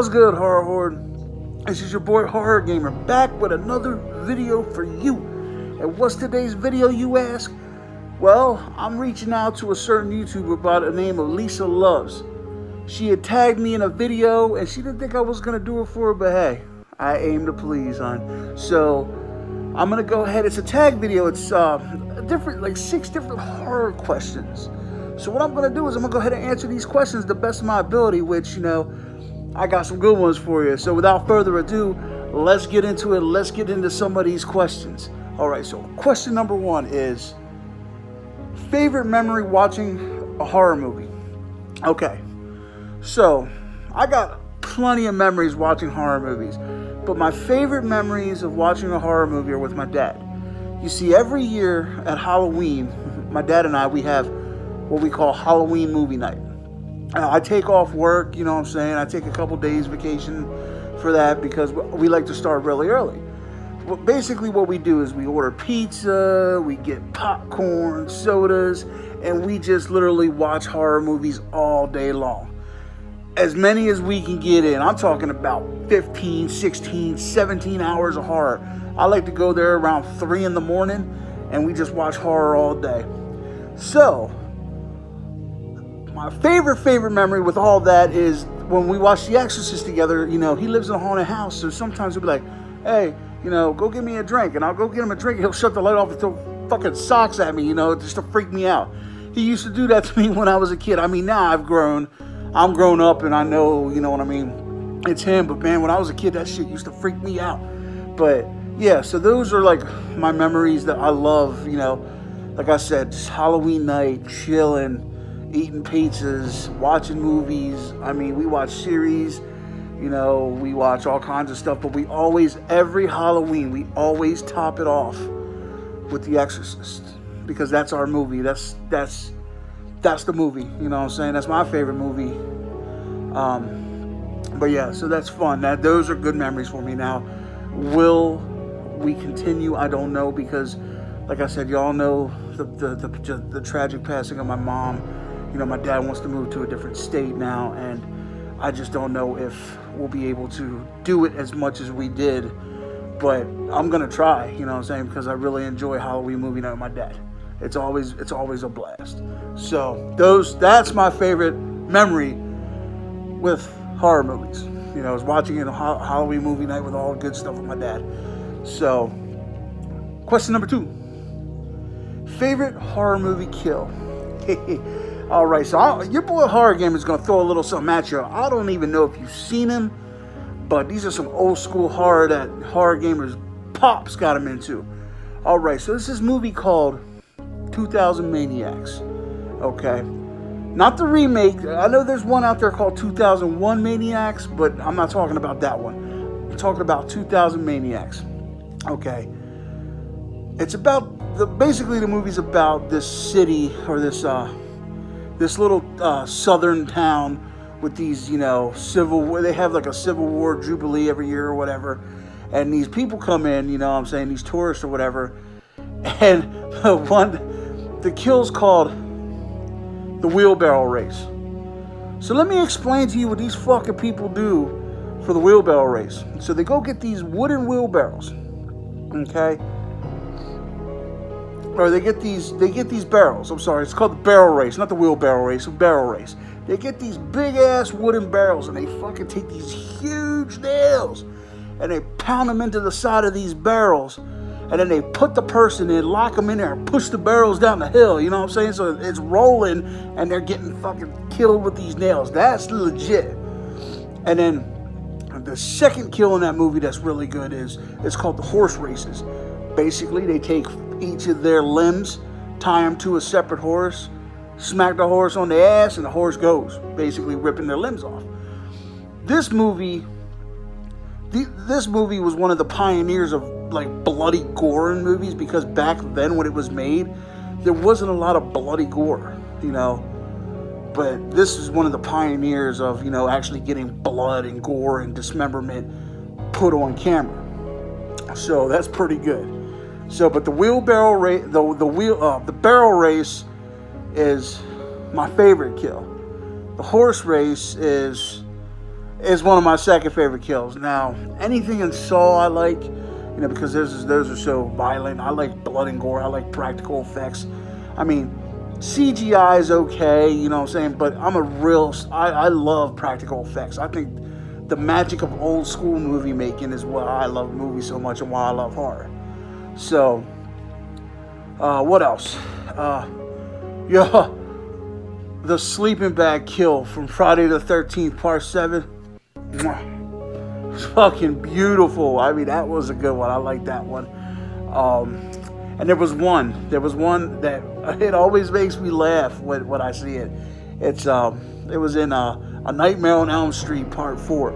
What's good, Horror Horde? This is your boy Horror Gamer back with another video for you. And what's today's video, you ask? Well, I'm reaching out to a certain YouTuber by the name of Lisa Loves. She had tagged me in a video and she didn't think I was gonna do it for her, but hey, I aim to please, hon. So I'm gonna go ahead. It's a tag video. It's like 6 different horror questions. So what I'm gonna do is I'm gonna go ahead and answer these questions the best of my ability, which, you know, I got some good ones for you. So without further ado, let's get into it. Let's get into some of these questions. All right, so question number 1 is favorite memory watching a horror movie. Okay, so I got plenty of memories watching horror movies, but my favorite memories of watching a horror movie are with my dad. You see, every year at Halloween, my dad and I, we have what we call Halloween movie night. I take off work, you know what I'm saying? I take a couple days vacation for that because we like to start really early. Well, basically what we do is we order pizza, we get popcorn, sodas, and we just literally watch horror movies all day long. As many as we can get in. I'm talking about 15, 16, 17 hours of horror. I like to go there around 3 in the morning and we just watch horror all day. So, my favorite memory with all that is when we watch The Exorcist together. You know, he lives in a haunted house, so sometimes he'll be like, hey, you know, go get me a drink. And I'll go get him a drink. He'll shut the light off and throw fucking socks at me, you know, just to freak me out. He used to do that to me when I was a kid. I mean, now I'm grown up and I know, you know what I mean? It's him, but man, when I was a kid, that shit used to freak me out. But yeah, so those are like my memories that I love, you know. Like I said, just Halloween night, chilling, eating pizzas, watching movies. I mean, we watch series, you know, we watch all kinds of stuff, but we always, every Halloween, we always top it off with The Exorcist because that's our movie. That's the movie, you know what I'm saying? That's my favorite movie. But yeah, so that's fun. Those are good memories for me. Now, will we continue? I don't know, because like I said, y'all know the tragic passing of my mom. You know, my dad wants to move to a different state now, and I just don't know if we'll be able to do it as much as we did. But I'm gonna try, you know what I'm saying, because I really enjoy Halloween movie night with my dad. It's always a blast. So that's my favorite memory with horror movies. You know, is watching it on Halloween movie night with all the good stuff with my dad. So, question number 2. Favorite horror movie kill. All right, so your boy Horror Gamer is going to throw a little something at you. I don't even know if you've seen him, but these are some old school horror that Horror Gamer's pops got him into. All right, so this is this movie called 2000 Maniacs. Okay, not the remake. I know there's one out there called 2001 Maniacs, but I'm not talking about that one. I'm talking about 2000 Maniacs. Okay, it's about basically the movie's about this city, or this little southern town with these, you know, they have like a Civil War Jubilee every year or whatever, and these people come in, you know what I'm saying, these tourists or whatever, and the kill's called the wheelbarrow race. So let me explain to you what these fucking people do for the wheelbarrow race. So they go get these wooden wheelbarrows, okay? Or they get these barrels. I'm sorry, it's called the barrel race, not the wheelbarrow race, the barrel race. They get these big ass wooden barrels and they fucking take these huge nails and they pound them into the side of these barrels, and then they put the person in, lock them in there, and push the barrels down the hill, you know what I'm saying? So it's rolling and they're getting fucking killed with these nails. That's legit. And then the second kill in that movie that's really good it's called the horse races. Basically, they take each of their limbs, tie them to a separate horse, smack the horse on the ass, and the horse goes, basically ripping their limbs off. This movie was one of the pioneers of like bloody gore in movies, because back then when it was made, there wasn't a lot of bloody gore, you know. But this is one of the pioneers of, you know, actually getting blood and gore and dismemberment put on camera. So that's pretty good. So, but the wheelbarrow race, the barrel race is my favorite kill. The horse race is is one of my second favorite kills. Now, anything in Saw I like, because those are so violent. I like blood and gore. I like practical effects. I mean, CGI is okay, you know what I'm saying? But I love practical effects. I think the magic of old school movie making is why I love movies so much and why I love horror. So, what else? The sleeping bag kill from Friday the 13th, Part 7. It's fucking beautiful. I mean, that was a good one. I like that one. And there was one that it always makes me laugh when I see it. It was in A Nightmare on Elm Street Part 4.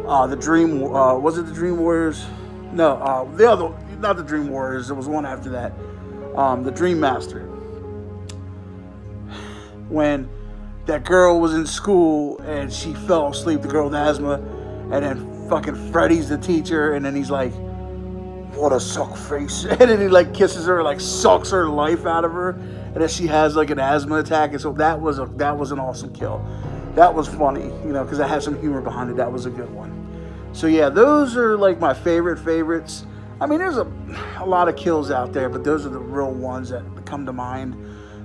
Was it the Dream Warriors? No, the other, not the Dream Warriors. There was one after that. The Dream Master. When that girl was in school and she fell asleep, the girl with asthma, and then fucking Freddy's the teacher, and then he's like, what a suck face. And then he like kisses her, like sucks her life out of her, and then she has like an asthma attack. And so that was an awesome kill. That was funny, because it had some humor behind it. That was a good one. So yeah, those are like my favorites. I mean, there's a lot of kills out there, but those are the real ones that come to mind.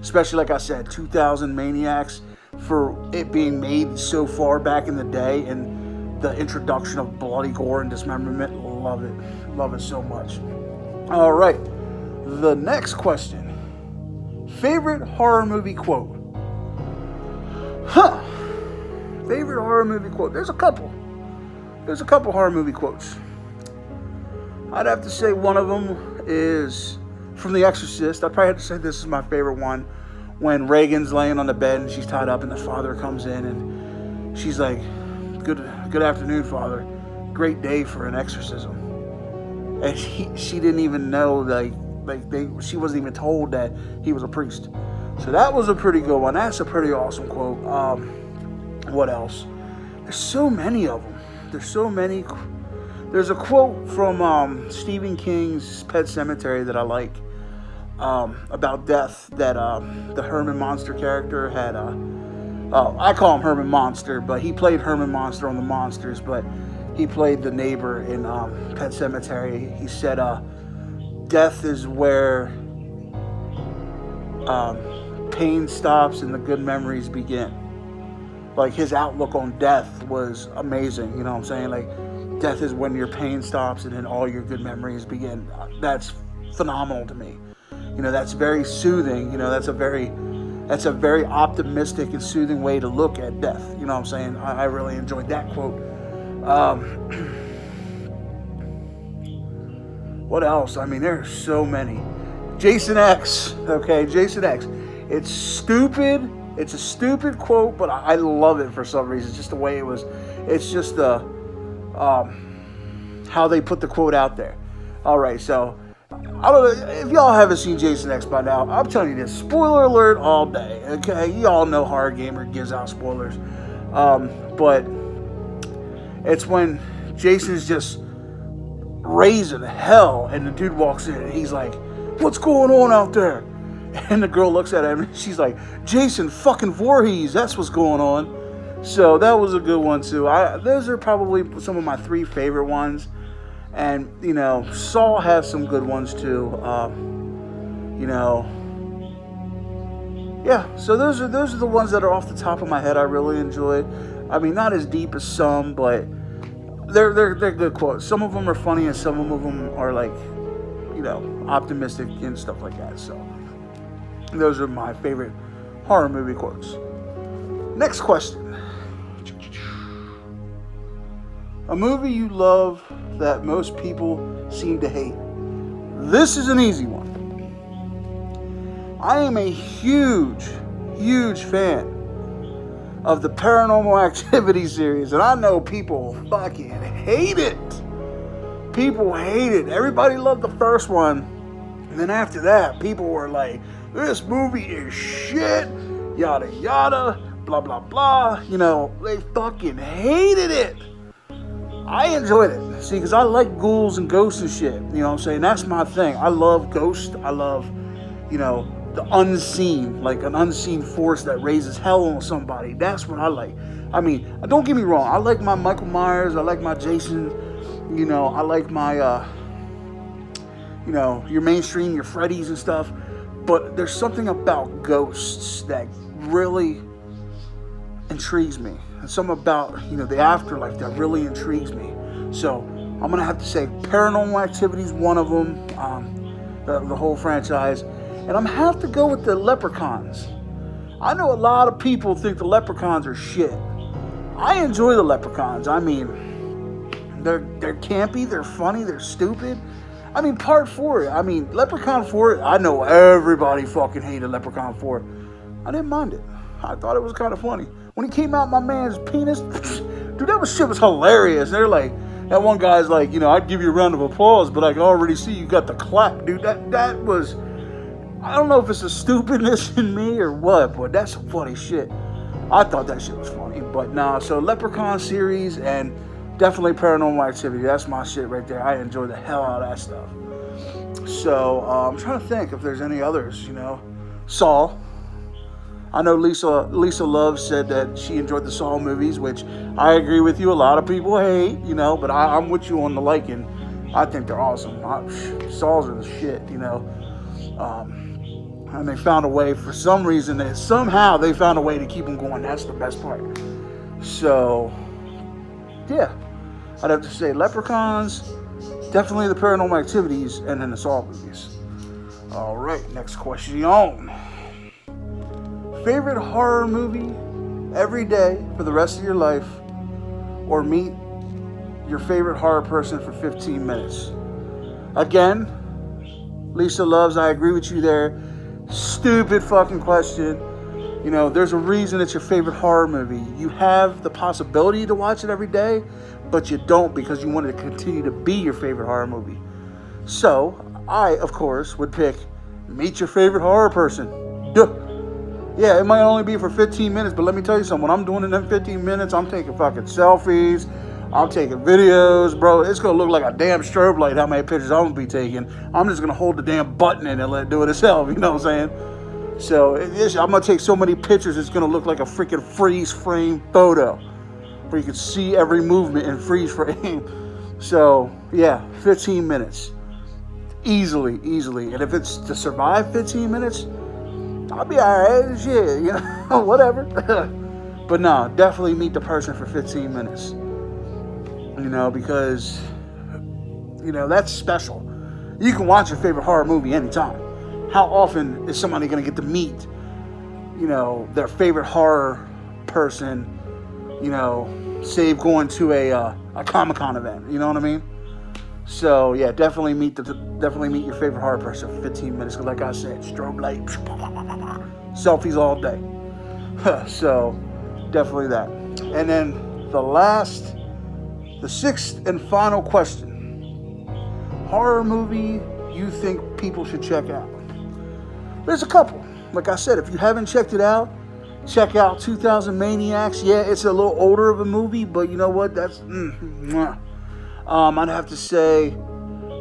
Especially, like I said, 2000 Maniacs, for it being made so far back in the day, and the introduction of bloody gore and dismemberment. Love it so much. All right, the next question: favorite horror movie quote? Favorite horror movie quote? There's a couple horror movie quotes. I'd have to say one of them is from The Exorcist. I'd probably have to say this is my favorite one. When Reagan's laying on the bed and she's tied up and the father comes in and she's like, good afternoon, Father. Great day for an exorcism. And she didn't even know, she wasn't even told that he was a priest. So that was a pretty good one. That's a pretty awesome quote. What else? There's so many of them. There's a quote from Stephen King's Pet Sematary that I like. About death, that the Herman Monster character had. I call him Herman Monster, but he played Herman Monster on The Monsters, but he played the neighbor in Pet Sematary. He said, death is where pain stops and the good memories begin. Like, his outlook on death was amazing, you know what I'm saying? Like, death is when your pain stops and then all your good memories begin. That's phenomenal to me. That's very soothing. That's a very optimistic and soothing way to look at death. You know what I'm saying? I really enjoyed that quote. What else? I mean, there's so many. Jason X. Okay, Jason X. It's stupid. It's a stupid quote, but I love it for some reason. Just the way it was. It's just how they put the quote out there. All right, so I don't know if y'all haven't seen Jason X by now. I'm telling you this, spoiler alert all day. Okay, y'all know Horror Gamer gives out spoilers, but it's when Jason's just raising hell, and the dude walks in, and he's like, "What's going on out there?" And the girl looks at him, and she's like, "Jason fucking Voorhees, that's what's going on." So that was a good one too. Those are probably some of my three favorite ones. And, Saw has some good ones too. Yeah, so those are the ones that are off the top of my head I really enjoyed. I mean, not as deep as some, but they're good quotes. Some of them are funny and some of them are like, optimistic and stuff like that. So those are my favorite horror movie quotes. Next question. A movie you love that most people seem to hate. This is an easy one. I am a huge fan of the Paranormal Activity series, and I know people fucking hate it. People hate it. Everybody loved the first one, and then after that, people were like, "This movie is shit, yada yada, blah blah blah." They fucking hated it. I enjoyed it. See, because I like ghouls and ghosts and shit. You know what I'm saying? That's my thing. I love ghosts. I love, the unseen. Like an unseen force that raises hell on somebody. That's what I like. I mean, don't get me wrong. I like my Michael Myers. I like my Jason. You know, I like my, your mainstream, your Freddy's and stuff. But there's something about ghosts that really intrigues me. And something about, the afterlife that really intrigues me. So I'm going to have to say Paranormal Activity is one of them, the whole franchise. And I'm going to have to go with the Leprechauns. I know a lot of people think the Leprechauns are shit. I enjoy the Leprechauns. I mean, they're campy, they're funny, they're stupid. I mean, Part 4, Leprechaun 4, I know everybody fucking hated Leprechaun 4. I didn't mind it. I thought it was kind of funny. When he came out my man's penis, dude, shit was hilarious. They're like, that one guy's like, I'd give you a round of applause, but I can already see you got the clap, dude. That was, I don't know if it's a stupidness in me or what, but that's some funny shit. I thought that shit was funny, but nah. So Leprechaun series and definitely Paranormal Activity. That's my shit right there. I enjoy the hell out of that stuff. So I'm trying to think if there's any others. Saw. I know Lisa Love said that she enjoyed the Saw movies, which I agree with you. A lot of people hate, but I'm with you on the liking. I think they're awesome. Saws are the shit, and they found a way, for some reason, they found a way to keep them going. That's the best part. So, yeah, I'd have to say Leprechauns, definitely the Paranormal Activities, and then the Saw movies. All right, next question on. Favorite horror movie every day for the rest of your life, or meet your favorite horror person for 15 minutes? Again, Lisa Loves, I agree with you there. Stupid fucking question. There's a reason it's your favorite horror movie. You have the possibility to watch it every day, but you don't because you want it to continue to be your favorite horror movie. So, I, of course, would pick meet your favorite horror person. Duh. Yeah, it might only be for 15 minutes, but let me tell you something. When I'm doing it in them 15 minutes, I'm taking fucking selfies. I'm taking videos, bro. It's going to look like a damn strobe light how many pictures I'm going to be taking. I'm just going to hold the damn button in and let it do it itself. You know what I'm saying? So I'm going to take so many pictures, it's going to look like a freaking freeze frame photo where you can see every movement in freeze frame. So, yeah, 15 minutes. Easily. And if it's to survive 15 minutes, I'll be alright, shit, whatever. But no, definitely meet the person for 15 minutes. Because, that's special. You can watch your favorite horror movie anytime. How often is somebody going to get to meet, their favorite horror person, save going to a Comic-Con event, you know what I mean? So, yeah, definitely meet your favorite horror person for 15 minutes. Because like I said, strobe light, selfies all day. So, definitely that. And then the sixth and final question. Horror movie you think people should check out? There's a couple. Like I said, if you haven't checked it out, check out 2000 Maniacs. Yeah, it's a little older of a movie, but you know what? That's... I'd have to say,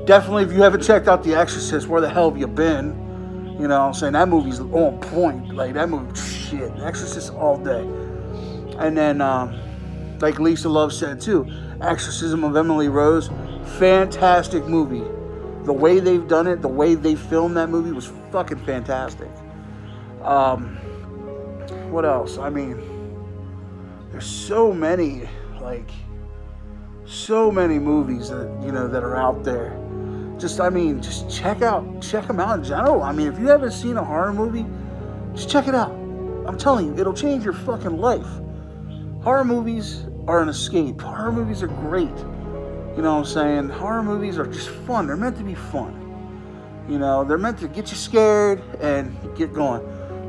definitely if you haven't checked out The Exorcist, where the hell have you been? You know what I'm saying? That movie's on point. Like, that movie, shit. The Exorcist all day. And then, like Lisa Love said too, Exorcism of Emily Rose, fantastic movie. The way they've done it, the way they filmed that movie was fucking fantastic. What else? I mean, there's so many movies that are out there. Just check them out in general. I mean, if you haven't seen a horror movie, just check it out. I'm telling you, it'll change your fucking life. Horror movies are an escape. Horror movies are great. You know what I'm saying? Horror movies are just fun. They're meant to be fun. They're meant to get you scared and get going.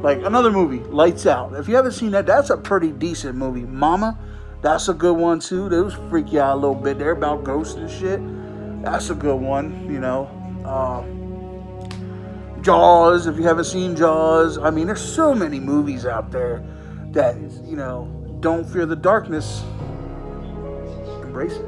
Like another movie, Lights Out. If you haven't seen that, that's a pretty decent movie. Mama, that's a good one too. Those freak you out a little bit. They're about ghosts and shit. That's a good one, Jaws, if you haven't seen Jaws. I mean, there's so many movies out there that, don't fear the darkness. Embrace it.